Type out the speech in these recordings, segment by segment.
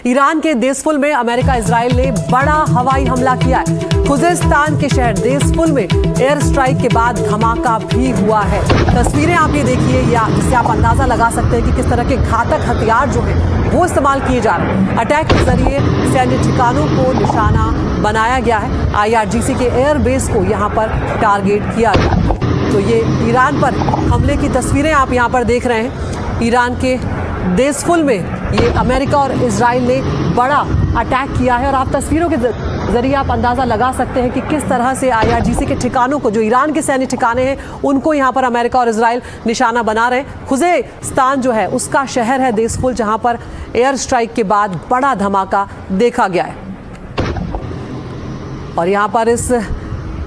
Iran के देसफुल में America Israel ने बड़ा हवाई हमला किया है। खुजेस्तान के शहर देसफुल में एयर स्ट्राइक के बाद धमाका भी हुआ है। तस्वीरें आप ये देखिए, या जिससे आप अंदाजा लगा सकते हैं कि किस तरह के घातक हथियार जो हैं वो इस्तेमाल किए जा रहे हैं। अटैक के जरिए सैन्य ठिकानों को निशाना बनाया गया है। IRGC के एयर बेस को यहाँ पर टारगेट किया गया। तो ये ईरान पर हमले की तस्वीरें आप यहाँ पर देख रहे हैं। ईरान के देसफुल में ये अमेरिका और इजराइल ने बड़ा अटैक किया है और आप तस्वीरों के जरिए आप अंदाज़ा लगा सकते हैं कि किस तरह से IRGC के ठिकानों को, जो ईरान के सैन्य ठिकाने हैं, उनको यहाँ पर अमेरिका और इजराइल निशाना बना रहे हैं। खुजेस्तान जो है उसका शहर है देसफुल, जहाँ पर एयर स्ट्राइक के बाद बड़ा धमाका देखा गया है। और यहाँ पर इस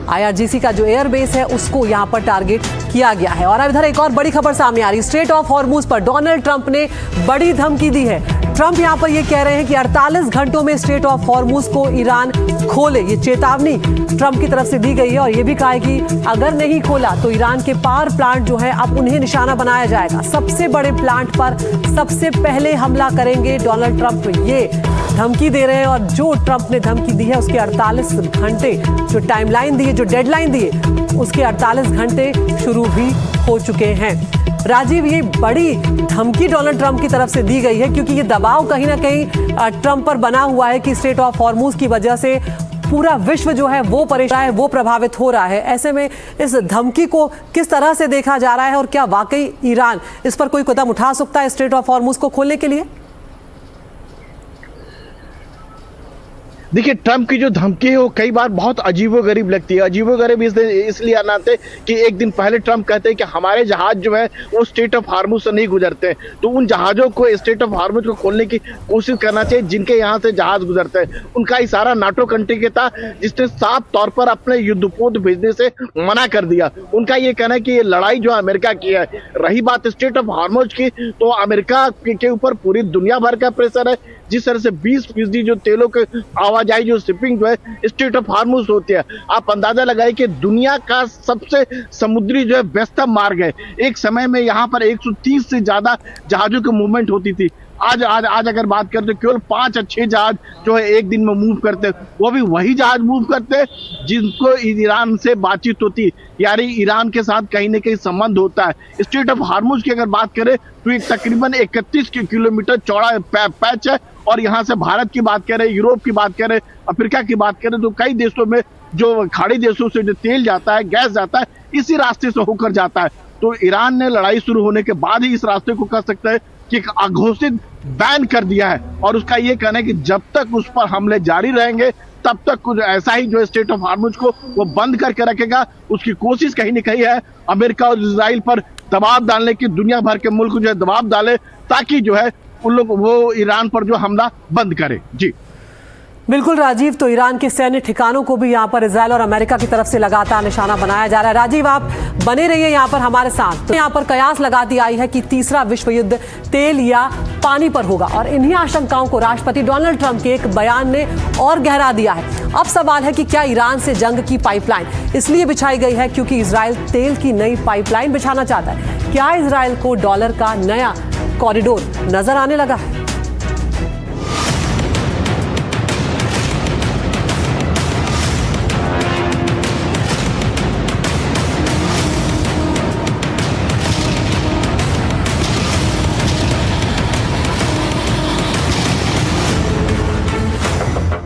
IRGC का जो एयर बेस है उसको यहाँ पर टारगेट किया गया है। और अब इधर एक और बड़ी खबर सामने आ रही है। स्ट्रेट ऑफ हॉर्मुज पर डोनाल्ड ट्रंप ने बड़ी धमकी दी है। ट्रंप यहाँ पर ये कह रहे हैं कि 48 घंटों में स्ट्रेट ऑफ हॉर्मुज को ईरान खोले। ये चेतावनी ट्रंप की तरफ से दी गई है और ये भी कहा है कि अगर नहीं खोला तो ईरान के पावर प्लांट जो है अब उन्हें निशाना बनाया जाएगा। सबसे बड़े प्लांट पर सबसे पहले हमला करेंगे डोनाल्ड ट्रंप, ये धमकी दे रहे हैं। और जो ट्रंप ने धमकी दी है उसके 48 घंटे जो टाइमलाइन दी है, जो डेडलाइन दी है, उसके 48 घंटे शुरू भी हो चुके हैं। राजीव, ये बड़ी धमकी डोनाल्ड ट्रंप की तरफ से दी गई है क्योंकि ये दबाव कहीं ना कहीं ट्रंप पर बना हुआ है कि स्ट्रेट ऑफ हॉर्मुज की वजह से पूरा विश्व जो है वो परेशान है, वो प्रभावित हो रहा है। ऐसे में इस धमकी को किस तरह से देखा जा रहा है और क्या वाकई ईरान इस पर कोई कदम उठा सकता है स्ट्रेट ऑफ हॉर्मुज को खोलने के लिए? देखिए, ट्रंप की जो धमकी है वो कई बार बहुत अजीबोगरीब लगती है। अजीबोगरीब इसलिए आनाते कि एक दिन पहले ट्रंप कहते हैं कि हमारे जहाज जो है वो स्ट्रेट ऑफ हॉर्मुज से नहीं गुजरते हैं, तो उन जहाज़ों को स्ट्रेट ऑफ हॉर्मुज को खोलने की कोशिश करना चाहिए जिनके यहाँ से जहाज गुजरते हैं। उनका इशारा नाटो कंट्री के था जिसने साफ तौर पर अपने युद्धपोत भेजने से मना कर दिया। उनका ये कहना है कि ये लड़ाई जो अमेरिका की है। रही बात स्ट्रेट ऑफ हॉर्मुज की, तो अमेरिका के ऊपर पूरी दुनिया भर का प्रेशर है। जिस तरह से 20% जो तेलों के आवाजाही, जो शिपिंग जो है स्ट्रेट ऑफ हॉर्मुज होती है, आप अंदाजा लगाए कि दुनिया का सबसे समुद्री जो है व्यस्तम मार्ग है। एक समय में यहाँ पर 130 से ज्यादा जहाजों की मूवमेंट होती थी। आज अगर बात करें तो केवल 5 या 6 जहाज जो है एक दिन में मूव करते हैं, वो भी वही जहाज मूव करते हैं जिनको ईरान से बातचीत होती है, यानी ईरान के साथ कहीं ना कहीं संबंध होता है। स्ट्रेट ऑफ हॉर्मुज की अगर बात करें तो एक तकरीबन 31 किलोमीटर चौड़ा पैच है। और यहाँ से भारत की बात करें, यूरोप की बात करें, अफ्रीका की बात करें, तो कई देशों में जो खाड़ी देशों से जो तेल जाता है, गैस जाता है, इसी रास्ते से होकर जाता है। तो ईरान ने लड़ाई शुरू होने के बाद ही इस रास्ते को कह सकते हैं कि अघोषित बैन कर दिया है। और उसका ये कहना है कि जब तक उस पर हमले जारी रहेंगे तब तक कुछ ऐसा ही जो स्ट्रेट ऑफ हॉर्मुज को वो बंद करके रखेगा। उसकी कोशिश कहीं न कहीं है अमेरिका और इजराइल पर दबाव डालने की, दुनिया भर के मुल्क जो है दबाव डाले ताकि जो है उन लोग वो ईरान पर जो हमला बंद करे। जी बिल्कुल राजीव, तो ईरान के सैन्य ठिकानों को भी यहाँ पर इजराइल और अमेरिका की तरफ से लगातार निशाना बनाया जा रहा है। राजीव, आप बने रहिए यहाँ पर हमारे साथ। तो यहाँ पर कयास लगा दी आई है कि तीसरा विश्व युद्ध तेल या पानी पर होगा और इन्हीं आशंकाओं को राष्ट्रपति डोनाल्ड ट्रंप के एक बयान ने और गहरा दिया है। अब सवाल है कि क्या ईरान से जंग की पाइपलाइन इसलिए बिछाई गई है क्योंकि इजराइल तेल की नई पाइपलाइन बिछाना चाहता है? क्या इजराइल को डॉलर का नया कॉरिडोर नजर आने लगा है?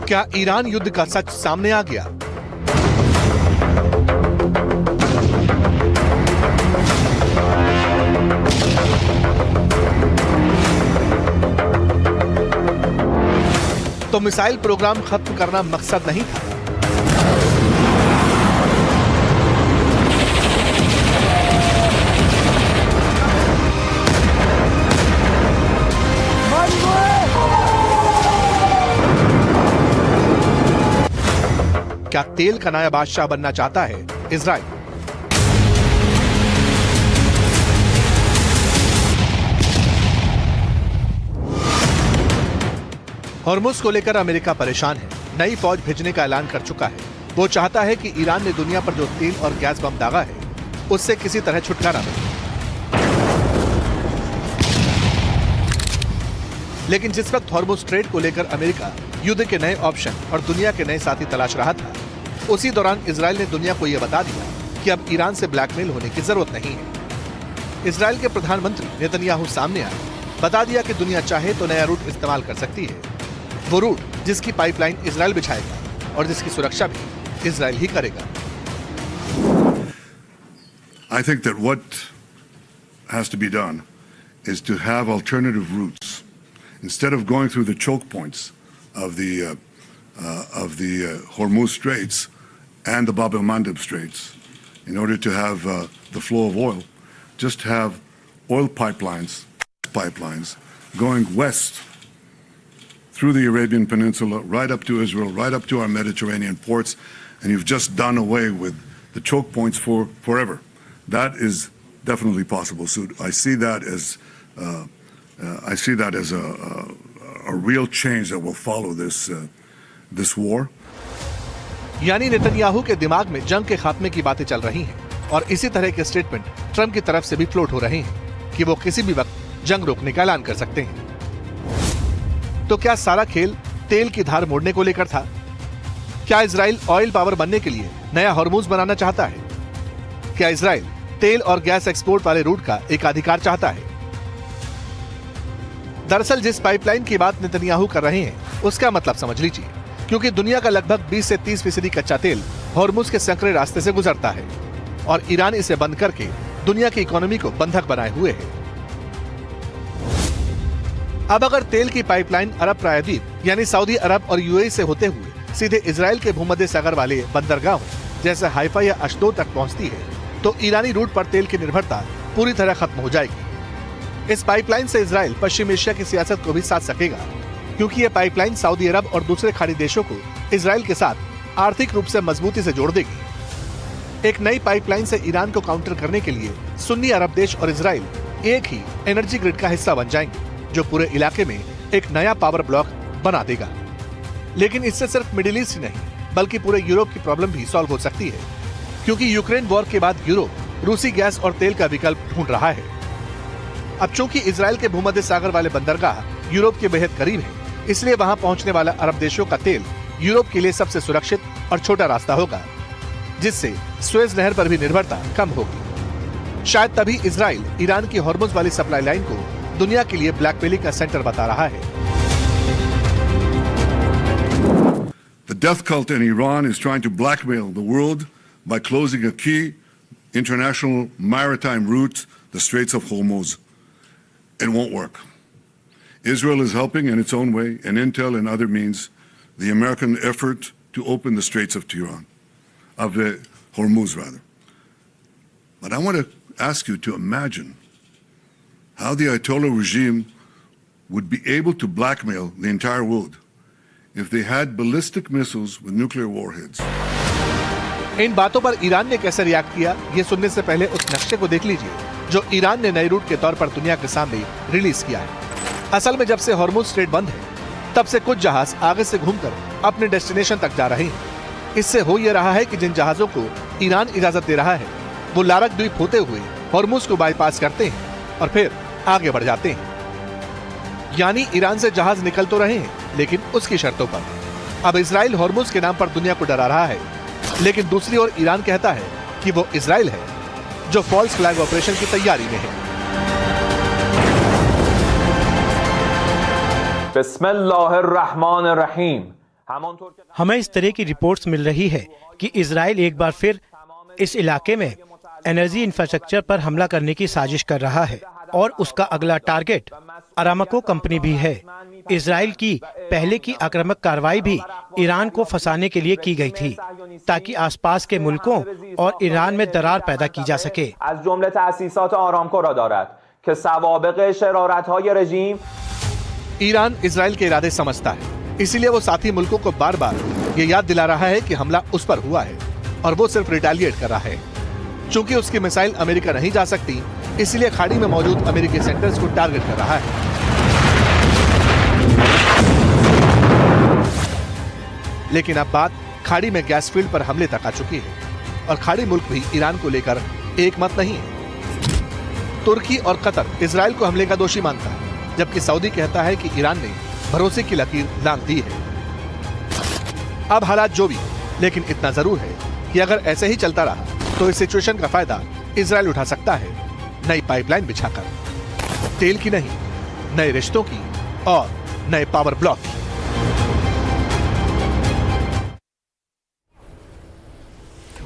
क्या ईरान युद्ध का सच सामने आ गया? तो मिसाइल प्रोग्राम खत्म करना मकसद नहीं था। क्या तेल का नया बादशाह बनना चाहता है इजराइल? हॉर्मुज को लेकर अमेरिका परेशान है, नई फौज भेजने का ऐलान कर चुका है। वो चाहता है कि ईरान ने दुनिया पर जो तेल और गैस बम दागा है उससे किसी तरह छुटकारा मिले। लेकिन जिस वक्त हॉर्मुज स्ट्रेट को लेकर अमेरिका युद्ध के नए ऑप्शन और दुनिया के नए साथी तलाश रहा था, उसी दौरान इजराइल ने दुनिया को यह बता दिया कि अब ईरान से ब्लैकमेल होने की जरूरत नहीं है। इजराइल के प्रधानमंत्री नेतन्याहू सामने आए, बता दिया कि दुनिया चाहे तो नया रूट इस्तेमाल कर सकती है, वो रूट जिसकी पाइपलाइन इजराइल बिछाएगा और जिसकी सुरक्षा भी इजराइल ही करेगा। I think that what has to be done is to have alternative routes instead of going through the choke points of the Hormuz Straits and the Bab el-Mandeb Straits in order to have the flow of oil. Just have oil pipelines going west through the Arabian Peninsula, right up to Israel, right up to our Mediterranean ports, and you've just done away with the choke points forever. That is definitely possible. So I see that as a real change that will follow this war. यानी Netanyahu के दिमाग में जंग के खात्मे की बातें चल रही हैं और इसी तरह के स्टेटमेंट ट्रंप की तरफ से भी फ्लोट हो रहे हैं कि वो किसी भी वक्त जंग रोकने का ऐलान कर सकते हैं। तो क्या सारा खेल तेल की धार मोड़ने को लेकर था? क्या इजराइल ऑयल पावर बनने के लिए नया हॉर्मुज बनाना चाहता है? क्या इजराइल तेल और गैस एक्सपोर्ट वाले रूट का एकाधिकार चाहता है? दरअसल जिस पाइपलाइन की बात नेतन्याहू कर रहे हैं उसका मतलब समझ लीजिए, क्योंकि दुनिया का लगभग 20 से 30% कच्चा तेल हॉर्मुज के संकरे रास्ते से गुजरता है और ईरान इसे बंद करके दुनिया की इकोनॉमी को बंधक बनाए हुए है। अब अगर तेल की पाइपलाइन अरब प्रायद्वीप यानी सऊदी अरब और यूएई से होते हुए सीधे इजराइल के भूमध्य सागर वाले बंदरगाहों जैसे हाइफा या अशदोद तक पहुंचती है तो ईरानी रूट पर तेल की निर्भरता पूरी तरह खत्म हो जाएगी। इस पाइपलाइन से इजराइल पश्चिम एशिया की सियासत को भी साथ सकेगा, क्योंकि यह पाइपलाइन सऊदी अरब और दूसरे खाड़ी देशों को इजराइल के साथ आर्थिक रूप से मजबूती से जोड़ देगी। एक नई पाइपलाइन से ईरान को काउंटर करने के लिए सुन्नी अरब देश और इजराइल एक ही एनर्जी ग्रिड का हिस्सा बन जाएंगे, जो पूरे इलाके में एक नया पावर ब्लॉक बना देगा। लेकिन इससे सिर्फ मिडिल ईस्ट ही नहीं बल्कि पूरे यूरोप की प्रॉब्लम भी सॉल्व हो सकती है, क्योंकि यूक्रेन वॉर के बाद यूरोप रूसी गैस और तेल का विकल्प ढूंढ रहा है। अब चूंकि इजराइल के भूमध्य सागर वाले बंदरगाह यूरोप के बेहद करीब है, इसलिए वहां पहुंचने वाला अरब देशों का तेल यूरोप के लिए सबसे सुरक्षित और छोटा रास्ता होगा, जिससे सुएज नहर पर भी निर्भरता कम होगी। शायद तभी इजराइल ईरान की हॉर्मुज वाली सप्लाई लाइन को दुनिया के लिए ब्लैकमेलिंग का सेंटर बता रहा है। The death cult in Iran is trying to blackmail the world by closing a key international maritime route, the Straits of Hormuz. It won't work. Israel is helping in its own way, and intel and other means, the American effort to open the Straits of Hormuz rather. But I want to ask you to imagine how the Ayatollah regime would be able to blackmail the entire world if they had ballistic missiles with nuclear warheads. इन बातों पर Iran ने कैसे react किया, ये सुनने से पहले उस नक्शे को देख लीजिए जो ईरान ने नए रूट के तौर पर दुनिया के सामने रिलीज किया है। असल में जब से हॉर्मुज स्ट्रेट बंद है तब से कुछ जहाज आगे से घूमकर अपने डेस्टिनेशन तक जा रहे हैं। इससे हो यह रहा है कि जिन जहाजों को ईरान इजाजत दे रहा है वो लारक द्वीप होते हुए हॉर्मुज को बाईपास करते हैं और फिर आगे बढ़ जाते हैं। यानी ईरान से जहाज निकल तो रहे हैं लेकिन उसकी शर्तों पर। अब इजराइल हॉर्मुज के नाम पर दुनिया को डरा रहा है, लेकिन दूसरी ओर ईरान कहता है कि वो इजराइल है जो फॉल्स फ्लैग ऑपरेशन की तैयारी में है। बिस्मिल्लाहिर्रहमानिर्रहीम। हमें इस तरह की रिपोर्ट्स मिल रही है कि इजराइल एक बार फिर इस इलाके में एनर्जी इंफ्रास्ट्रक्चर पर हमला करने की साजिश कर रहा है और उसका अगला टारगेट अरामको कंपनी भी है। इजराइल की पहले की आक्रामक कार्रवाई भी ईरान को फंसाने के लिए की गई थी ताकि आसपास के मुल्कों और ईरान में दरार पैदा की जा सके। ईरान इजराइल के इरादे समझता है, इसीलिए वो साथी मुल्कों को बार बार ये याद दिला रहा है कि हमला उस पर हुआ है और वो सिर्फ रिटेलिएट कर रहा है। चूंकि उसकी मिसाइल अमेरिका नहीं जा सकती, इसलिए खाड़ी में मौजूद अमेरिकी सेंटर्स को टारगेट कर रहा है। लेकिन अब बात खाड़ी में गैस फील्ड पर हमले तक आ चुकी है और खाड़ी मुल्क भी ईरान को लेकर एक मत नहीं है। तुर्की और कतर इजराइल को हमले का दोषी मानता है जबकि सऊदी कहता है कि ईरान ने भरोसे की लकीर लांघ दी है। अब हालात जो भी, लेकिन इतना जरूर है कि अगर ऐसे ही चलता रहा तो इस सिचुएशन का फायदा इजराइल उठा सकता है, नई पाइपलाइन बिछाकर, तेल की नहीं, नए रिश्तों की और नए पावर ब्लॉक की।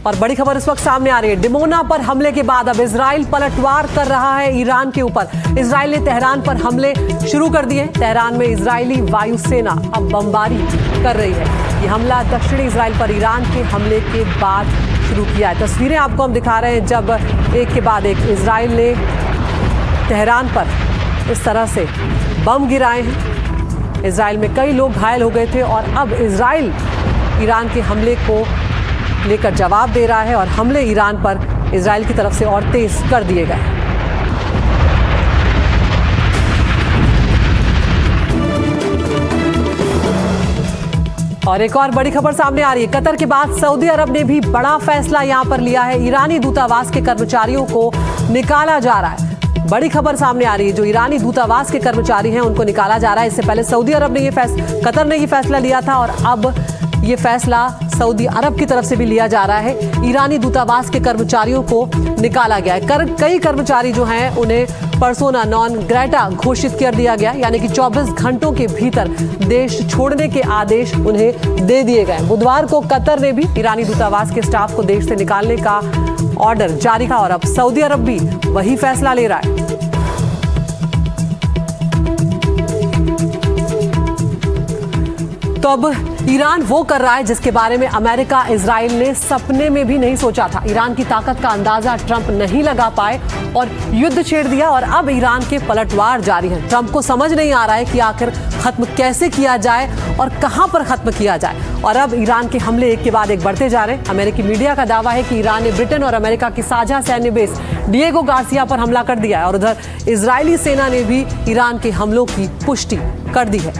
और बड़ी खबर इस वक्त सामने आ रही है। डिमोना पर हमले के बाद अब इजराइल पलटवार कर रहा है ईरान के ऊपर। इजराइल ने तेहरान पर हमले शुरू कर दिए। तेहरान में इजरायली वायुसेना अब बमबारी कर रही है। ये हमला दक्षिणी इजराइल पर ईरान के हमले के बाद शुरू किया है। तस्वीरें आपको हम दिखा रहे हैं जब एक के बाद एक इजराइल ने तेहरान पर इस तरह से बम गिराए हैं। इजराइल में कई लोग घायल हो गए थे और अब इजराइल ईरान के हमले को लेकर जवाब दे रहा है और हमले ईरान पर इजराइल की तरफ से और तेज कर दिए गए। और एक और बड़ी खबर सामने आ रही है। कतर के बाद सऊदी अरब ने भी बड़ा फैसला यहां पर लिया है। ईरानी दूतावास के कर्मचारियों को निकाला जा रहा है। बड़ी खबर सामने आ रही है। जो ईरानी दूतावास के कर्मचारी हैं उनको निकाला जा रहा है। इससे पहले सऊदी अरब ने कतर ने ये फैसला लिया था और अब ये फैसला सऊदी अरब की तरफ से भी लिया जा रहा है। ईरानी दूतावास के कर्मचारियों को निकाला गया है। कई कर्मचारी जो हैं उन्हें पर्सोना नॉन ग्रेटा घोषित कर दिया गया, यानी कि 24 घंटों के भीतर देश छोड़ने के आदेश उन्हें दे दिए गए। बुधवार को कतर ने भी ईरानी दूतावास के स्टाफ को देश से निकालने का ऑर्डर जारी किया और अब सऊदी अरब भी वही फैसला ले रहा है। तो अब ईरान वो कर रहा है जिसके बारे में अमेरिका इजराइल ने सपने में भी नहीं सोचा था। ईरान की ताकत का अंदाजा ट्रंप नहीं लगा पाए और युद्ध छेड़ दिया और अब ईरान के पलटवार जारी हैं। ट्रंप को समझ नहीं आ रहा है कि आखिर खत्म कैसे किया जाए और कहां पर खत्म किया जाए। और अब ईरान के हमले एक के बाद एक बढ़ते जा रहे हैं। अमेरिकी मीडिया का दावा है कि ईरान ने ब्रिटेन और अमेरिका की साझा सैन्य बेस डिएगो गार्सिया पर हमला कर दिया है और उधर इजरायली सेना ने भी ईरान के हमलों की पुष्टि कर दी है।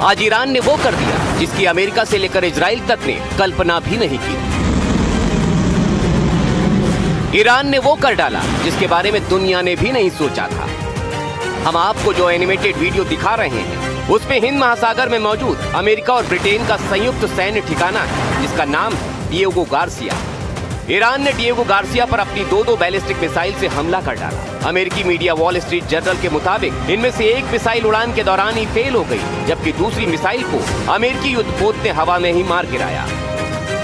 आज ईरान ने वो कर दिया जिसकी अमेरिका से लेकर इजराइल तक ने कल्पना भी नहीं की। ईरान ने वो कर डाला जिसके बारे में दुनिया ने भी नहीं सोचा था। हम आपको जो एनिमेटेड वीडियो दिखा रहे हैं उसमें हिंद महासागर में मौजूद अमेरिका और ब्रिटेन का संयुक्त सैन्य ठिकाना है जिसका नाम डिएगो गार्सिया। ईरान ने डिएगो गार्सिया पर अपनी 2 बैलिस्टिक मिसाइल से हमला कर डाला। अमेरिकी मीडिया वॉल स्ट्रीट जर्नल के मुताबिक इनमें से एक मिसाइल उड़ान के दौरान ही फेल हो गई, जबकि दूसरी मिसाइल को अमेरिकी युद्धपोत ने हवा में ही मार गिराया।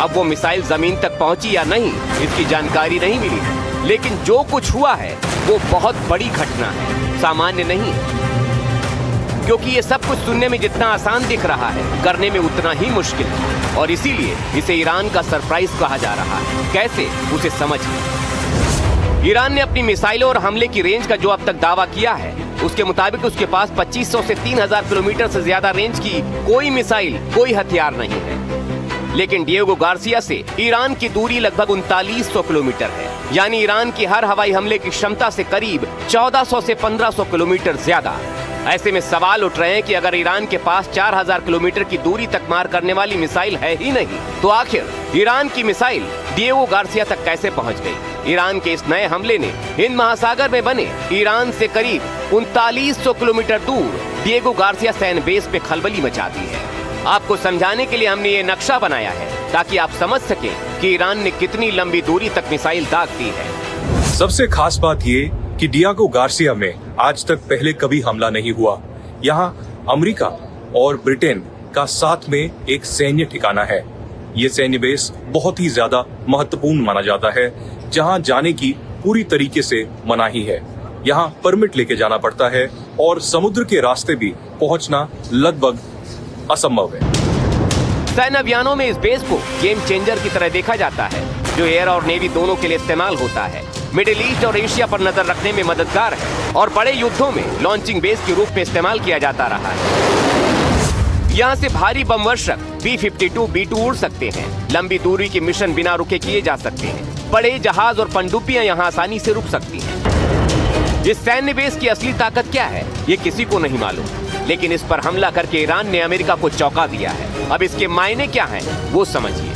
अब वो मिसाइल जमीन तक पहुंची या नहीं इसकी जानकारी नहीं मिली, लेकिन जो कुछ हुआ है वो बहुत बड़ी घटना है, सामान्य नहीं। क्योंकि ये सब कुछ सुनने में जितना आसान दिख रहा है करने में उतना ही मुश्किल है और इसीलिए इसे ईरान का सरप्राइज कहा जा रहा है। कैसे, उसे समझिए। ईरान ने अपनी मिसाइलों और हमले की रेंज का जो अब तक दावा किया है उसके मुताबिक उसके पास 2500 से 3000 किलोमीटर से ज्यादा रेंज की कोई मिसाइल, कोई हथियार नहीं है। लेकिन डिएगो गार्सिया से ईरान की दूरी लगभग 3900 किलोमीटर है, यानी ईरान की हर हवाई हमले की क्षमता से करीब 1400 से 1500 किलोमीटर ज्यादा। ऐसे में सवाल उठ रहे हैं कि अगर ईरान के पास 4000 किलोमीटर की दूरी तक मार करने वाली मिसाइल है ही नहीं, तो आखिर ईरान की मिसाइल डिएगो गार्सिया तक कैसे पहुंच गई? ईरान के इस नए हमले ने हिंद महासागर में बने ईरान से करीब 3900 किलोमीटर दूर डिएगो गार्सिया सैन्य बेस पे खलबली मचा दी है। आपको समझाने के लिए हमने ये नक्शा बनाया है ताकि आप समझ सकें कि ईरान ने कितनी लंबी दूरी तक मिसाइल दाग दी है। सबसे खास बात ये कि डिएगो गार्सिया में आज तक पहले कभी हमला नहीं हुआ। यहाँ अमेरिका और ब्रिटेन का साथ में एक सैन्य ठिकाना है। ये सैन्य बेस बहुत ही ज्यादा महत्वपूर्ण माना जाता है, जहाँ जाने की पूरी तरीके से मनाही है। यहाँ परमिट लेके जाना पड़ता है और समुद्र के रास्ते भी पहुँचना लगभग असंभव है। सैन्य अभियानों में इस बेस को गेम चेंजर की तरह देखा जाता है, जो एयर और नेवी दोनों के लिए इस्तेमाल होता है। मिडिल ईस्ट और एशिया पर नजर रखने में मददगार है और बड़े युद्धों में लॉन्चिंग बेस के रूप में इस्तेमाल किया जाता रहा है। यहाँ से भारी बम वर्षक B-52 B-2 उड़ सकते हैं। लंबी दूरी के मिशन बिना रुके किए जा सकते हैं। बड़े जहाज और पनडुब्बियां यहाँ आसानी से रुक सकती हैं। इस सैन्य बेस की असली ताकत क्या है, ये किसी को नहीं मालूम, लेकिन इस पर हमला करके ईरान ने अमेरिका को चौंका दिया है। अब इसके मायने क्या हैं, वो समझिए।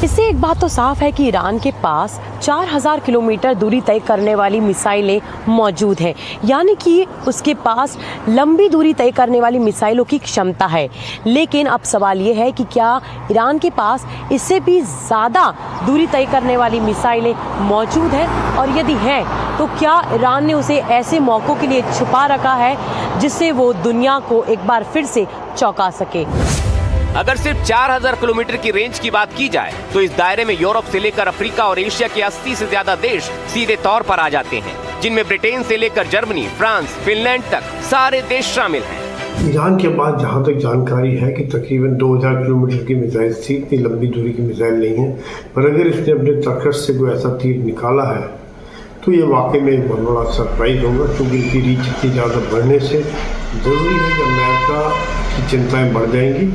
इससे एक बात तो साफ है कि ईरान के पास 4000 किलोमीटर दूरी तय करने वाली मिसाइलें मौजूद हैं, यानी कि उसके पास लंबी दूरी तय करने वाली मिसाइलों की क्षमता है। लेकिन अब सवाल ये है कि क्या ईरान के पास इससे भी ज़्यादा दूरी तय करने वाली मिसाइलें मौजूद हैं, और यदि हैं तो क्या ईरान ने उसे ऐसे मौक़ों के लिए छुपा रखा है जिससे वो दुनिया को एक बार फिर से चौंका सके। अगर सिर्फ 4000 किलोमीटर की रेंज की बात की जाए तो इस दायरे में यूरोप से लेकर अफ्रीका और एशिया के 80 से ज्यादा देश सीधे तौर पर आ जाते हैं, जिनमें ब्रिटेन से लेकर जर्मनी, फ्रांस, फिनलैंड तक सारे देश शामिल हैं। ईरान के पास जहां तक जानकारी है कि तकरीबन 2000 किलोमीटर की मिसाइल थी, इतनी लंबी दूरी की मिसाइल नहीं है, पर अगर इसने अपने तरकश से कोई ऐसा तीर निकाला है तो ये वाकई में एक बहुत बड़ा सरप्राइज होगा, क्योंकि इनकी रीच इतनी ज़्यादा बढ़ने से ज़रूरी है कि अमेरिका की चिंताएँ बढ़ जाएंगी,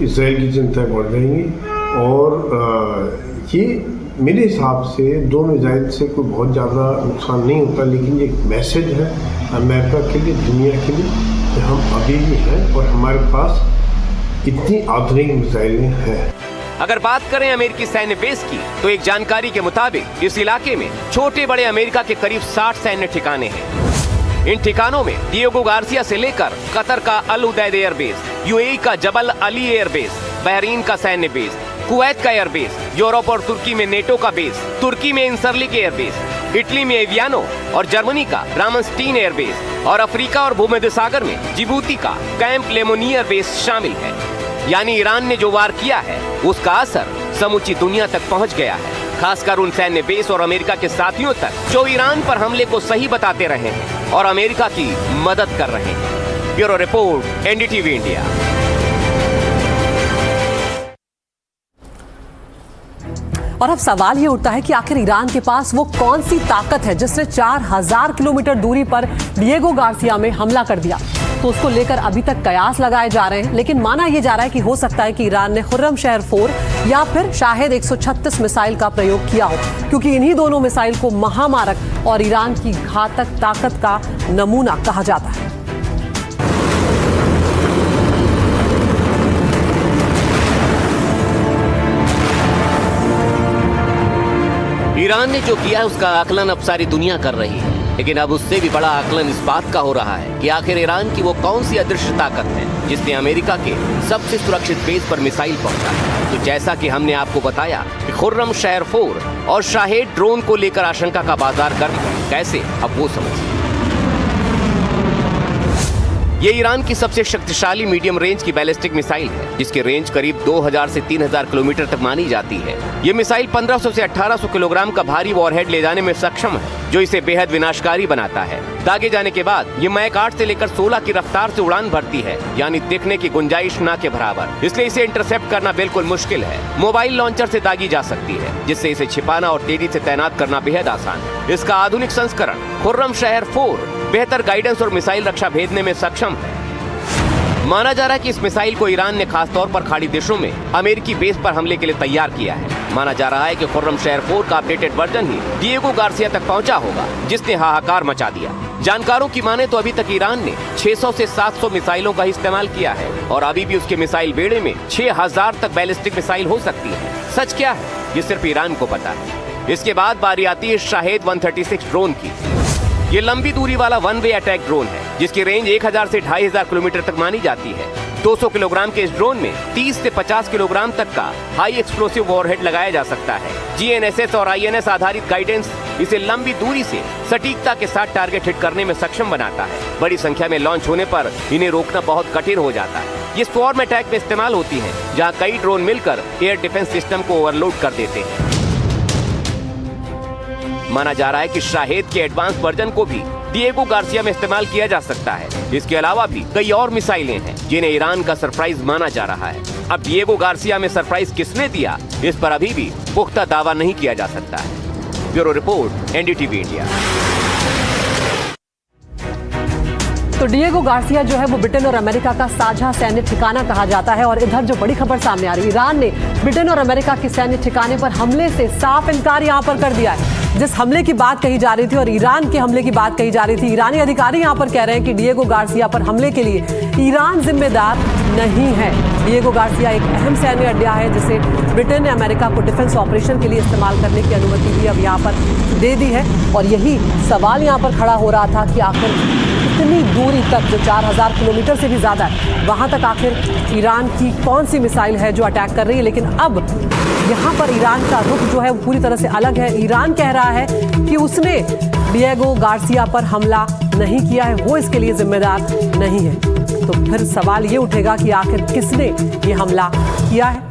इसराइल की चिंताएं बढ़ जाएंगी, और ये मेरे हिसाब से दो मिसाइल से कोई बहुत ज़्यादा नुकसान नहीं होता, लेकिन ये एक मैसेज है अमेरिका के लिए, दुनिया के लिए, कि हम अभी भी हैं और हमारे पास इतनी आधुनिक मिसाइलें हैं। अगर बात करें अमेरिकी सैन्य बेस की, तो एक जानकारी के मुताबिक इस इलाके में छोटे बड़े अमेरिका के करीब 60 सैन्य ठिकाने हैं। इन ठिकानों में डिएगो गार्सिया से लेकर कतर का अल उदैद एयरबेस, यूएई का जबल अली एयरबेस, बहरीन का सैन्य बेस, कुवैत का एयरबेस, यूरोप और तुर्की में नेटो का बेस, तुर्की में इंसरलिक एयरबेस, इटली में एवियानो और जर्मनी का रामनस्टीन एयरबेस, और अफ्रीका और भूमध्य सागर में जिबूती का कैंप लेमोनी एयरबेस शामिल है। यानी ईरान ने जो वार किया है उसका असर समूची दुनिया तक पहुंच गया है, खासकर उन सैन्य बेस और अमेरिका के साथियों तक जो ईरान पर हमले को सही बताते रहे हैं और अमेरिका की मदद कर रहे हैं। Bureau report, NDTV India. और अब सवाल ये उठता है कि आखिर ईरान के पास वो कौन सी ताकत है जिसने 4000 किलोमीटर दूरी पर डिएगो गार्सिया में हमला कर दिया। तो उसको लेकर अभी तक कयास लगाए जा रहे हैं, लेकिन माना यह जा रहा है कि हो सकता है कि ईरान ने खुर्रमशहर 4 या फिर शाहिद 136 मिसाइल का प्रयोग किया हो, क्योंकि इन्हीं दोनों मिसाइल को महामारक और ईरान की घातक ताकत का नमूना कहा जाता है। ईरान ने जो किया है उसका आकलन अब सारी दुनिया कर रही है, लेकिन अब उससे भी बड़ा आकलन इस बात का हो रहा है कि आखिर ईरान की वो कौन सी अदृश्य ताकत है जिसने अमेरिका के सबसे सुरक्षित बेस पर मिसाइल पहुंचा। तो जैसा कि हमने आपको बताया कि खुर्रमशहर 4 और शाहिद ड्रोन को लेकर आशंका का बाजार गर्म है, कैसे, अब वो समझिए। ये ईरान की सबसे शक्तिशाली मीडियम रेंज की बैलिस्टिक मिसाइल है, जिसकी रेंज करीब 2000 से 3000 किलोमीटर तक मानी जाती है। ये मिसाइल 1500 से 1800 किलोग्राम का भारी वॉरहेड ले जाने में सक्षम है, जो इसे बेहद विनाशकारी बनाता है। दागे जाने के बाद ये मैक 8 से लेकर 16 की रफ्तार से उड़ान भरती है, यानी दिखने की गुंजाइश ना के बराबर। इसलिए इसे इंटरसेप्ट करना बिल्कुल मुश्किल है। मोबाइल लॉन्चर से दागी जा सकती है, जिससे इसे छिपाना और तेजी से तैनात करना बेहद आसान है। इसका आधुनिक संस्करण खुर्रमशहर 4 बेहतर गाइडेंस और मिसाइल रक्षा भेजने में सक्षम है। माना जा रहा है कि इस मिसाइल को ईरान ने खास तौर पर खाड़ी देशों में अमेरिकी बेस पर हमले के लिए तैयार किया है। माना जा रहा है कि खुर्रमशहर 4 का अपडेटेड वर्जन ही डिएगो गार्सिया तक पहुंचा होगा, जिसने हाहाकार मचा दिया। जानकारों की माने तो अभी तक ईरान ने 600 से 700 मिसाइलों का इस्तेमाल किया है, और अभी भी उसके मिसाइल बेड़े में 6000 तक बैलिस्टिक मिसाइल हो सकती है। सच क्या है ये सिर्फ ईरान को पता है। इसके बाद बारी आती है शाहिद 136 ड्रोन की। ये लंबी दूरी वाला वन वे अटैक ड्रोन है, जिसकी रेंज 1000 से 2500 किलोमीटर तक मानी जाती है। 200 किलोग्राम के इस ड्रोन में 30 से 50 किलोग्राम तक का हाई एक्सप्लोसिव वॉरहेड लगाया जा सकता है। जीएनएसएस और आईएनएस आधारित गाइडेंस इसे लंबी दूरी से सटीकता के साथ टारगेट हिट करने में सक्षम बनाता है। बड़ी संख्या में लॉन्च होने पर इन्हें रोकना बहुत कठिन हो जाता है। ये स्वॉर्म अटैक में इस्तेमाल होती है, जहाँ कई ड्रोन मिलकर एयर डिफेंस सिस्टम को ओवरलोड कर देते हैं। माना जा रहा है कि शाहिद के एडवांस वर्जन को भी डिएगो गार्सिया में इस्तेमाल किया जा सकता है। इसके अलावा भी कई और मिसाइलें हैं जिन्हें ईरान का सरप्राइज माना जा रहा है। अब डिएगो गार्सिया में सरप्राइज किसने दिया, इस पर अभी भी पुख्ता दावा नहीं किया जा सकता है। Bureau report, NDTV India. तो डिएगो गार्सिया जो है वो ब्रिटेन और अमेरिका का साझा सैन्य ठिकाना कहा जाता है। और इधर जो बड़ी खबर सामने आ रही है, ईरान ने ब्रिटेन और अमेरिका के सैन्य ठिकाने पर हमले से साफ इनकार यहां पर कर दिया है। जिस हमले की बात कही जा रही थी और ईरान के हमले की बात कही जा रही थी, ईरानी अधिकारी यहां पर कह रहे हैं कि डिएगो गार्सिया पर हमले के लिए ईरान जिम्मेदार नहीं है। डिएगो गार्सिया एक अहम सैन्य अड्डा है जिसे ब्रिटेन ने अमेरिका को डिफेंस ऑपरेशन के लिए इस्तेमाल करने की अनुमति भी अब यहाँ पर दे दी है। और यही सवाल यहाँ पर खड़ा हो रहा था कि आखिर इतनी दूरी तक, जो 4000 किलोमीटर से भी ज़्यादा है, वहाँ तक आखिर ईरान की कौन सी मिसाइल है जो अटैक कर रही है। लेकिन अब यहाँ पर ईरान का रुख जो है वो पूरी तरह से अलग है। ईरान कह रहा है कि उसने डिएगो गार्सिया पर हमला नहीं किया है, वो इसके लिए जिम्मेदार नहीं है। तो फिर सवाल ये उठेगा कि आखिर किसने ये हमला किया है।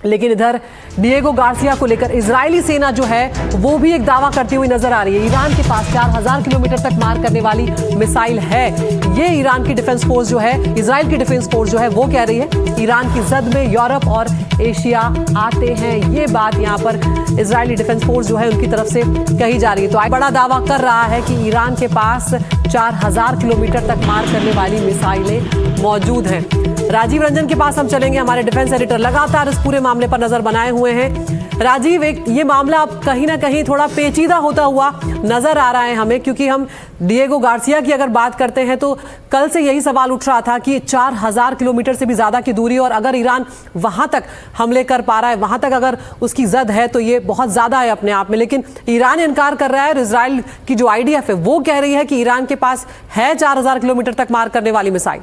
लेकिन इधर डिएगो गार्सिया को लेकर इजरायली सेना जो है वो भी एक दावा करती हुई नजर आ रही है। ईरान के पास 4000 किलोमीटर तक मार करने वाली मिसाइल है। ये ईरान की डिफेंस फोर्स जो है, इजराइल की डिफेंस फोर्स जो है वो कह रही है। ईरान की जद में यूरोप और एशिया आते हैं, ये बात यहाँ पर इजरायली डिफेंस फोर्स जो है उनकी तरफ से कही जा रही है। तो बड़ा दावा कर रहा है कि ईरान के पास 4000 किलोमीटर तक मार करने वाली मिसाइलें मौजूद हैं। राजीव रंजन के पास हम चलेंगे, हमारे डिफेंस एडिटर लगातार इस पूरे मामले पर नजर बनाए हुए हैं। राजीव, ये मामला अब कहीं ना कहीं थोड़ा पेचीदा होता हुआ नजर आ रहा है हमें, क्योंकि हम डिएगो गार्सिया की अगर बात करते हैं तो कल से यही सवाल उठ रहा था कि 4000 किलोमीटर से भी ज्यादा की दूरी, और अगर ईरान वहां तक हमले कर पा रहा है, वहां तक अगर उसकी जद है तो ये बहुत ज्यादा है अपने आप में। लेकिन ईरान इनकार कर रहा है और इजराइल की जो IDF है वो कह रही है कि ईरान के पास है 4000 किलोमीटर तक मार करने वाली मिसाइल।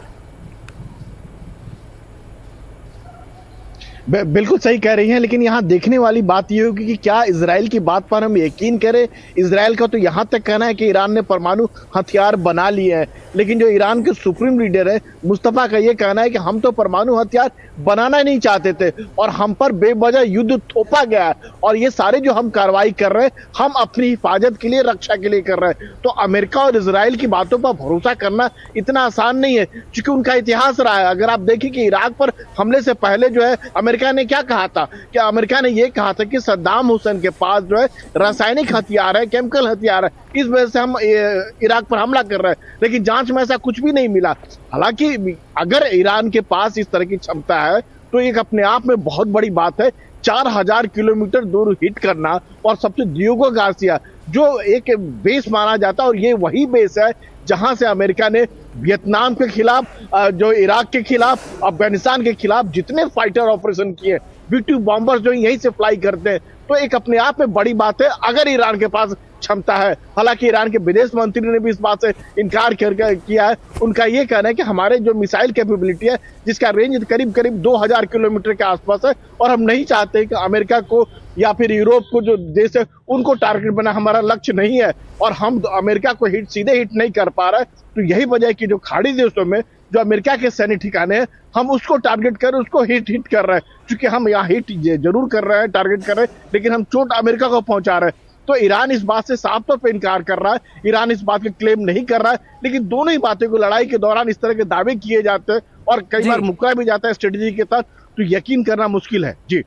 बिल्कुल सही कह रही हैं, लेकिन यहाँ देखने वाली बात ये होगी कि क्या इजराइल की बात पर हम यकीन करें। इजराइल का तो यहाँ तक कहना है कि ईरान ने परमाणु हथियार बना लिए हैं, लेकिन जो ईरान के सुप्रीम लीडर है मुस्तफा का ये कहना है कि हम तो परमाणु हथियार बनाना नहीं चाहते थे और हम पर बेवजह युद्ध थोपा गया है, और ये सारे जो हम कार्रवाई कर रहे हैं हम अपनी हिफाजत के लिए, रक्षा के लिए कर रहे हैं। तो अमेरिका और इजराइल की बातों पर भरोसा करना इतना आसान नहीं है, क्योंकि उनका इतिहास रहा है। अगर आप देखिए कि इराक पर हमले से पहले जो है अमेरिका ने क्या कहा था, कि अमेरिका ने यह कहा था कि सद्दाम हुसैन के पास जो है रासायनिक हथियार है, केमिकल हथियार है, इस वजह से हम इराक पर हमला कर रहे हैं। लेकिन जांच में ऐसा कुछ भी नहीं मिला। हालांकि अगर ईरान के पास इस तरह की क्षमता है तो एक अपने आप में बहुत बड़ी बात है। 4000 किलोमीटर दूर हिट करना, और सबसे डिएगो गार्सिया जो एक बेस माना जाता है, और ये वही बेस है जहां से अमेरिका ने वियतनाम के खिलाफ, जो इराक के खिलाफ, अफगानिस्तान के खिलाफ जितने फाइटर ऑपरेशन किए, B-2 बॉम्बर्स जो यहीं से फ्लाई करते हैं। तो एक अपने आप में बड़ी बात है अगर ईरान के पास क्षमता है। हालांकि ईरान के विदेश मंत्री ने भी इस बात से इनकार किया है। उनका ये कहना है कि हमारे जो मिसाइल कैपेबिलिटी है, जिसका रेंज करीब 2000 किलोमीटर के आसपास है, और हम नहीं चाहते कि अमेरिका को या फिर यूरोप को, जो देश है, उनको टारगेट बना हमारा लक्ष्य नहीं है, और हम अमेरिका को सीधे हिट नहीं कर पा रहे हैं। तो यही वजह है कि जो खाड़ी देशों में जो अमेरिका के सैन्य ठिकाने हैं, हम उसको टारगेट कर, उसको हिट कर रहे हैं। क्योंकि हम यहाँ हिट जरूर कर रहे हैं, टारगेट कर रहे हैं, लेकिन हम चोट अमेरिका को पहुंचा रहे हैं। तो ईरान इस बात से साफ तौर पर इनकार कर रहा है, ईरान इस बात के क्लेम नहीं कर रहा है। लेकिन दोनों ही बातें को लड़ाई के दौरान इस तरह के दावे किए जाते हैं और कई बार मुक्का भी जाता है स्ट्रेटेजी के तहत, तो यकीन करना मुश्किल है। जी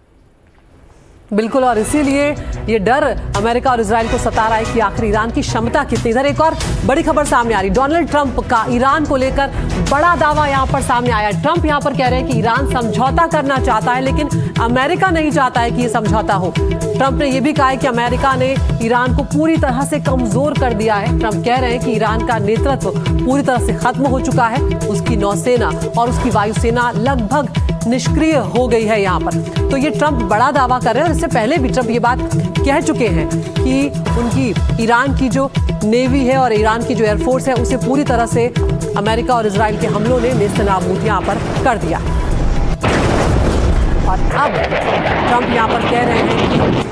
बिल्कुल, और इसीलिए ये डर अमेरिका और इजराइल को सता रहा है कि आखिर ईरान की क्षमता कितनी। इधर एक और बड़ी खबर सामने आ रही, डोनाल्ड ट्रंप का ईरान को लेकर बड़ा दावा यहाँ पर सामने आया। ट्रंप यहाँ पर कह रहे हैं कि ईरान समझौता करना चाहता है, लेकिन अमेरिका नहीं चाहता है कि ये समझौता हो। ट्रंप ने यह भी कहा है कि अमेरिका ने ईरान को पूरी तरह से कमजोर कर दिया है। ट्रंप कह रहे हैं कि ईरान का नेतृत्व पूरी तरह से खत्म हो चुका है, उसकी नौसेना और उसकी वायुसेना लगभग निष्क्रिय हो गई है यहाँ पर। तो ये ट्रंप बड़ा दावा कर रहे हैं, और इससे पहले भी ट्रंप ये बात कह चुके हैं कि उनकी ईरान की जो नेवी है और ईरान की जो एयरफोर्स है उसे पूरी तरह से अमेरिका और इजराइल के हमलों ने नेस्तनाबूद यहाँ पर कर दिया। और अब ट्रंप यहाँ पर कह रहे हैं कि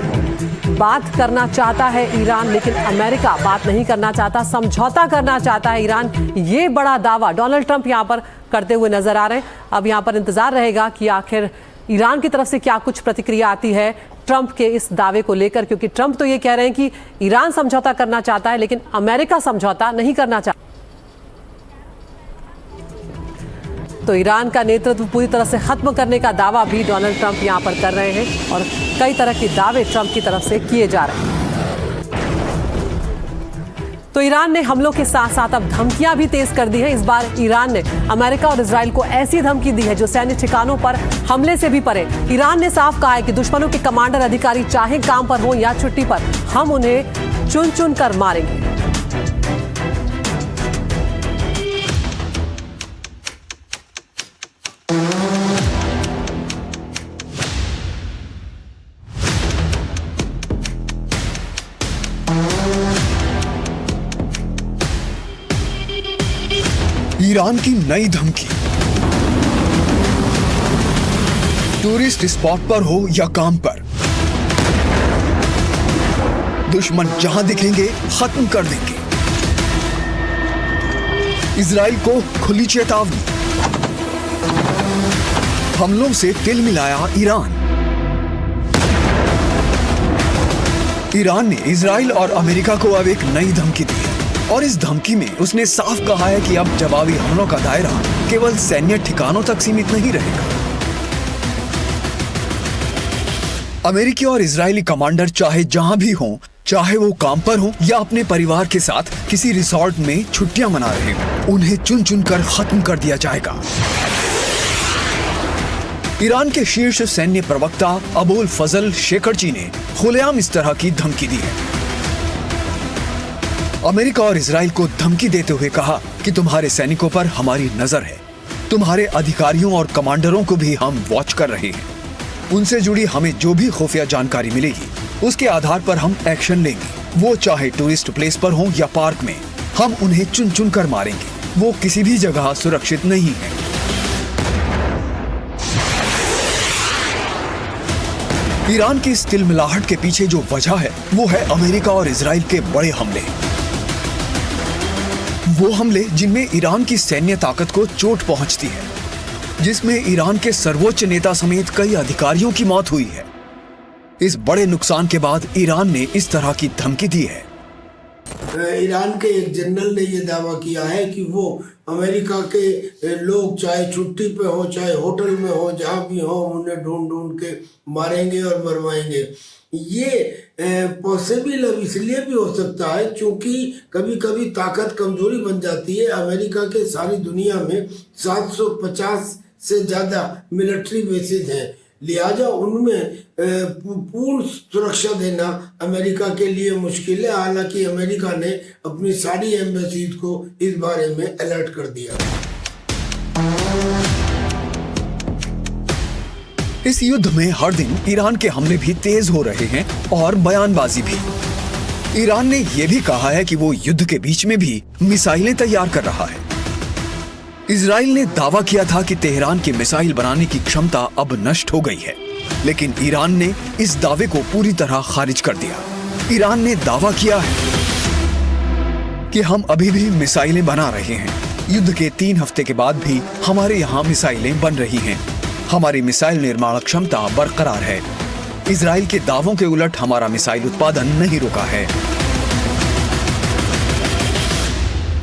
बात करना चाहता है ईरान, लेकिन अमेरिका बात नहीं करना चाहता, समझौता करना चाहता है ईरान। ये बड़ा दावा डोनाल्ड ट्रंप यहाँ पर करते हुए नजर आ रहे हैं। अब यहाँ पर इंतजार रहेगा कि आखिर ईरान की तरफ से क्या कुछ प्रतिक्रिया आती है ट्रंप के इस दावे को लेकर, क्योंकि ट्रंप तो ये कह रहे हैं कि ईरान समझौता करना चाहता है, लेकिन अमेरिका समझौता नहीं करना चाहता। तो ईरान का नेतृत्व पूरी तरह से खत्म करने का दावा भी डोनाल्ड ट्रंप यहाँ पर कर रहे हैं, और कई तरह के दावे ट्रंप की तरफ से किए जा रहे हैं। तो ईरान ने हमलों के साथ साथ अब धमकियां भी तेज कर दी हैं। इस बार ईरान ने अमेरिका और इजराइल को ऐसी धमकी दी है जो सैन्य ठिकानों पर हमले से भी परे। ईरान ने साफ कहा है कि दुश्मनों के कमांडर अधिकारी चाहे काम पर हो या छुट्टी पर, हम उन्हें चुन चुन कर मारेंगे। ईरान की नई धमकी, टूरिस्ट स्पॉट पर हो या काम पर, दुश्मन जहां दिखेंगे खत्म कर देंगे। इजराइल को खुली चेतावनी, हमलों से तिल मिलाया ईरान। ईरान ने इजराइल और अमेरिका को अब एक नई धमकी दी है और इस धमकी में उसने साफ कहा है कि अब जवाबी हमलों का दायरा केवल सैन्य ठिकानों तक सीमित नहीं रहेगा। अमेरिकी और इजरायली कमांडर चाहे जहां भी हों, चाहे वो काम पर हों या अपने परिवार के साथ किसी रिसोर्ट में छुट्टियां मना रहे हों, उन्हें चुन चुन कर खत्म कर दिया जाएगा। ईरान के शीर्ष सैन्य प्रवक्ता अबुल फजल शेखरची ने खुलेआम इस तरह की धमकी दी है। अमेरिका और इजराइल को धमकी देते हुए कहा कि तुम्हारे सैनिकों पर हमारी नजर है, तुम्हारे अधिकारियों और कमांडरों को भी हम वॉच कर रहे हैं। उनसे जुड़ी हमें जो भी खुफिया जानकारी मिलेगी उसके आधार पर हम एक्शन लेंगे। वो चाहे टूरिस्ट प्लेस पर हो या पार्क में, हम उन्हें चुन चुन कर मारेंगे। वो किसी भी जगह सुरक्षित नहीं है। ईरान की इस तिलमिलाहट के पीछे जो वजह है वो है अमेरिका और इजराइल के बड़े हमले। वो हमले जिनमें ईरान की सैन्य ताकत को चोट पहुंचती है, जिसमें ईरान के सर्वोच्च नेता समेत कई अधिकारियों की मौत हुई है। इस बड़े नुकसान के बाद ईरान ने इस तरह की धमकी दी है। ईरान के एक जनरल ने यह दावा किया है कि वो अमेरिका के लोग चाहे छुट्टी पे हो, चाहे होटल में हो, जहां भी हो, उन्हें ढूंढ ढूंढ के मारेंगे और मरवाएंगे। ये पॉसिबल अब इसलिए भी हो सकता है क्योंकि कभी कभी ताकत कमजोरी बन जाती है। अमेरिका के सारी दुनिया में 750 से ज्यादा मिलिट्री बेसेस हैं, लिहाजा उनमें पूर्ण सुरक्षा देना अमेरिका के लिए मुश्किल है। हालांकि अमेरिका ने अपनी सारी एम्बेसीज को इस बारे में अलर्ट कर दिया। इस युद्ध में हर दिन ईरान के हमले भी तेज हो रहे हैं और बयानबाजी भी। ईरान ने यह भी कहा है कि वो युद्ध के बीच में भी मिसाइलें तैयार कर रहा है। इजराइल ने दावा किया था कि तेहरान की मिसाइल बनाने की क्षमता अब नष्ट हो गई है, लेकिन ईरान ने इस दावे को पूरी तरह खारिज कर दिया। ईरान ने दावा किया है कि हम अभी भी मिसाइलें बना रहे हैं। युद्ध के 3 हफ्ते के बाद भी हमारे यहाँ मिसाइलें बन रही हैं। हमारी मिसाइल निर्माण क्षमता बरकरार है। इजराइल के दावों के उलट हमारा मिसाइल उत्पादन नहीं रुका है।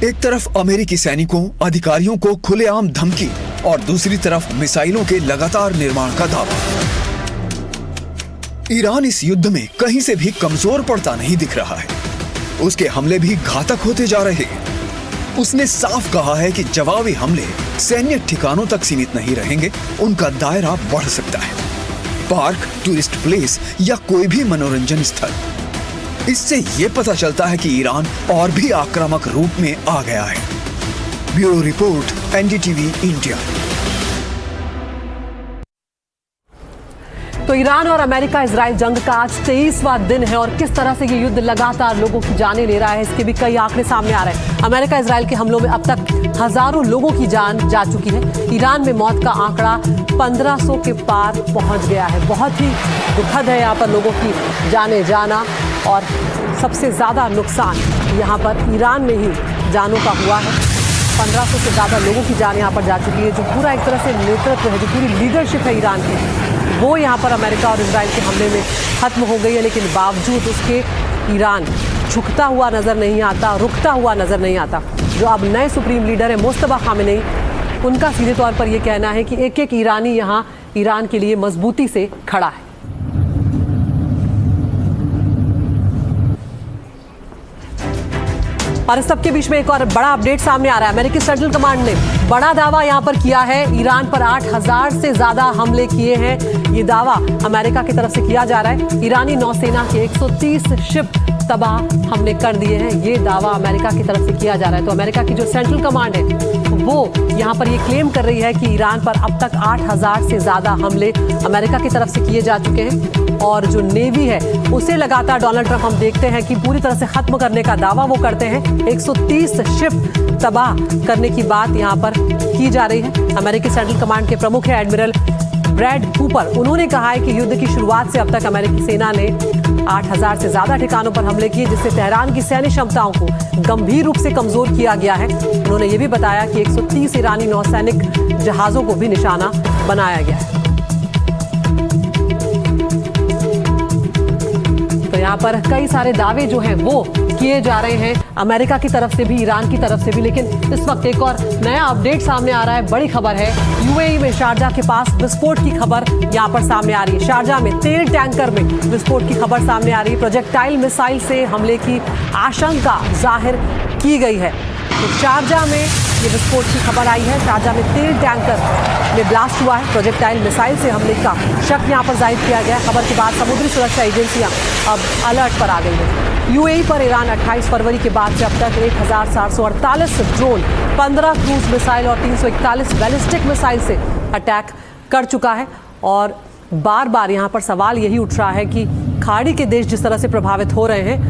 एक तरफ अमेरिकी सैनिकों, अधिकारियों को खुलेआम धमकी और दूसरी तरफ मिसाइलों के लगातार निर्माण का दावा। ईरान इस युद्ध में कहीं से भी कमजोर पड़ता नहीं दिख रहा है। उसके हमले भी घातक होते जा रहे हैं। उसने साफ कहा है कि जवाबी हमले सैन्य ठिकानों तक सीमित नहीं रहेंगे, उनका दायरा बढ़ सकता है। पार्क, टूरिस्ट प्लेस या कोई भी मनोरंजन स्थल। इससे यह पता चलता है कि ईरान और भी आक्रामक रूप में आ गया है। Bureau report, NDTV India. तो ईरान और अमेरिका इजराइल जंग का आज 23वां दिन है और किस तरह से ये युद्ध लगातार लोगों की जानें ले रहा है, इसके भी कई आंकड़े सामने आ रहे हैं। अमेरिका इजराइल के हमलों में अब तक हजारों लोगों की जान जा चुकी है। ईरान में मौत का आंकड़ा 1500 के पार पहुंच गया है। बहुत ही दुखद है यहाँ पर लोगों की जाने जाना, और सबसे ज्यादा नुकसान यहाँ पर ईरान में ही जानों का हुआ है। 1500 से ज्यादा लोगों की जान यहाँ पर जा चुकी है। जो पूरा एक तरह से नेतृत्व है, जो पूरी लीडरशिप है ईरान की, वो यहाँ पर अमेरिका और इजराइल के हमले में खत्म हो गई है। लेकिन बावजूद उसके ईरान झुकता हुआ नजर नहीं आता, रुकता हुआ नजर नहीं आता। जो अब नए सुप्रीम लीडर है मुस्तफा खामेनी, उनका सीधे तौर पर यह कहना है कि एक एक ईरानी यहाँ ईरान के लिए मजबूती से खड़ा है। और इस सबके बीच में एक और बड़ा अपडेट सामने आ रहा है। अमेरिकी सेंट्रल कमांड ने बड़ा दावा यहां पर किया है। ईरान पर 8000 से ज्यादा हमले किए हैं। ये दावा अमेरिका की तरफ से किया जा रहा है। ईरानी नौसेना के 130 शिप तबाह हमले कर दिए हैं। ये दावा अमेरिका की तरफ से किया जा रहा है। तो अमेरिका की जो सेंट्रल कमांड है वो यहां पर ये क्लेम कर रही है कि ईरान पर अब तक 8000 से ज्यादा हमले अमेरिका की तरफ से किए जा चुके हैं। और जो नेवी है उसे लगातार डोनाल्ड ट्रंप हम देखते हैं कि पूरी तरह से खत्म करने का दावा वो करते हैं। 130 शिप तबाह करने की बात यहां पर की जा रही है। अमेरिकी सेंट्रल कमांड के प्रमुख है एडमिरल ब्रैड कूपर। उन्होंने कहा है कि युद्ध की शुरुआत से अब तक अमेरिकी सेना ने 8000 से ज्यादा ठिकानों पर हमले किए, जिससे तेहरान की सैन्य क्षमताओं को गंभीर रूप से कमजोर किया गया है। उन्होंने ये भी बताया कि 130 ईरानी नौसैनिक जहाजों को भी निशाना बनाया गया है। तो यहाँ पर कई सारे दावे जो हैं वो किए जा रहे हैं अमेरिका की तरफ से भी, ईरान की तरफ से भी। लेकिन इस वक्त एक और नया अपडेट सामने आ रहा है। बड़ी खबर है, यूएई में शारजाह के पास विस्फोट की खबर यहाँ पर सामने आ रही है। शारजाह में तेल टैंकर में विस्फोट की खबर सामने आ रही है। प्रोजेक्टाइल मिसाइल से हमले की आशंका जाहिर की गई है। तो शारजाह में ये विस्फोट की खबर आई है। शारजाह में तेल टैंकर में ब्लास्ट हुआ है। प्रोजेक्टाइल मिसाइल से हमले का शक यहाँ पर जाहिर किया गया है। खबर के बाद समुद्री सुरक्षा एजेंसियां अब अलर्ट पर आ गई हैं। यूएई पर ईरान 28 फरवरी के बाद से अब तक 1748 ड्रोन, 15 क्रूज मिसाइल और 341 बैलिस्टिक मिसाइल से अटैक कर चुका है। और बार बार यहाँ पर सवाल यही उठ रहा है कि खाड़ी के देश जिस तरह से प्रभावित हो रहे हैं